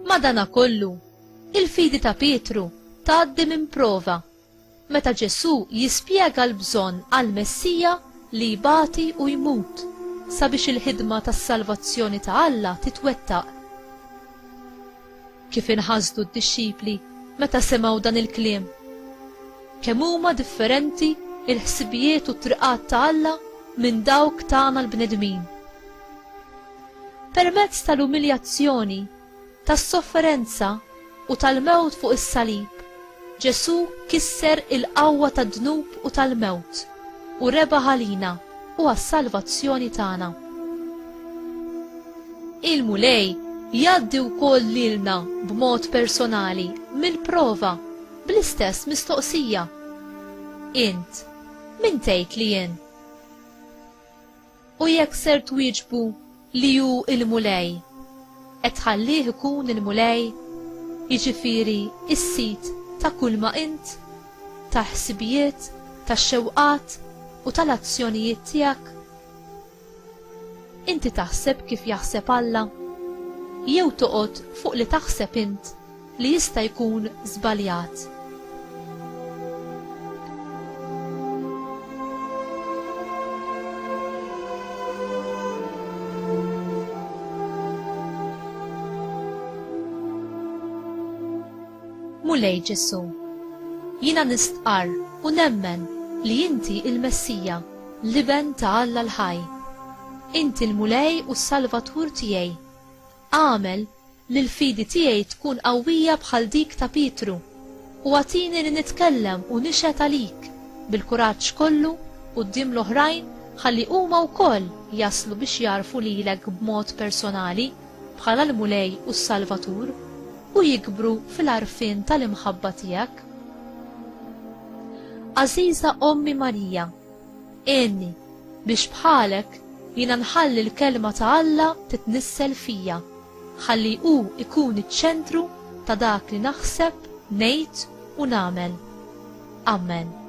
Madankollu, il-fidi ta' Pietru tgħaddi minn prova meta Ġesu jispjega l-bżonn għall-Messija li jbati u jmut sabiex il-ħidma tas-salvazzjoni ta' Alla titwettaq. Kif inħasdu d-dixxipli meta semgħu dan il-kliem? Kemm huma differenti il-ħsibijiet u t-triqat ta' Alla minn dawk tagħna l-bnedmin. Permezz tal-umiljazzjoni, tas-sofferenza u tal-mewt fuq is-salib, Ġesu kisser il-qawwa tad-dnub u tal-mewt u rebaħ għalina u għas-salvazzjoni tagħna. Il-mulej jgħaddi wkoll lilna b'mod personali mill-prova bl-istess mistoqsija. Int, min tgħid li jien? U jekk ser twieġbu li hu il-mulej, qed tħallih ikun il-mulej, jiġifieri is-sit ta' kull ma int, ta' ħsibijiet, tax-xewqat u tal-azzjonijiet tiegħek. Inti taħseb kif jaħseb Alla, jew toqgħod fuq li taħseb int li jista' jkun żbaljat. Mulej Ġesu, jiena nistqar u nemmen li inti il-Messija, l-iben ta' Alla l-ħaj. Inti l-mulej u s-Salvatur tiegħi. Għamel li l-fidi tiegħi tkun qawwija bħal dik ta' Pietru u għatini li nitkellem u nixhet għalik bil-kuraġġ kollu quddiem l-oħrajn ħalli huma wkoll jaslu biex jarfu lilek b'mod personali bħala l-mulej u s-Salvatur u jikbru fil-għarfien tal-imħabba tiegħek. Għażiża Ommi Marija, għenni biex bħalek jiena nħalli l-kelma ta' Alla titnissel fija, ħalli hu ikun iċ-ċentru ta' dak li naħseb, ngħid u nagħmel. Amen.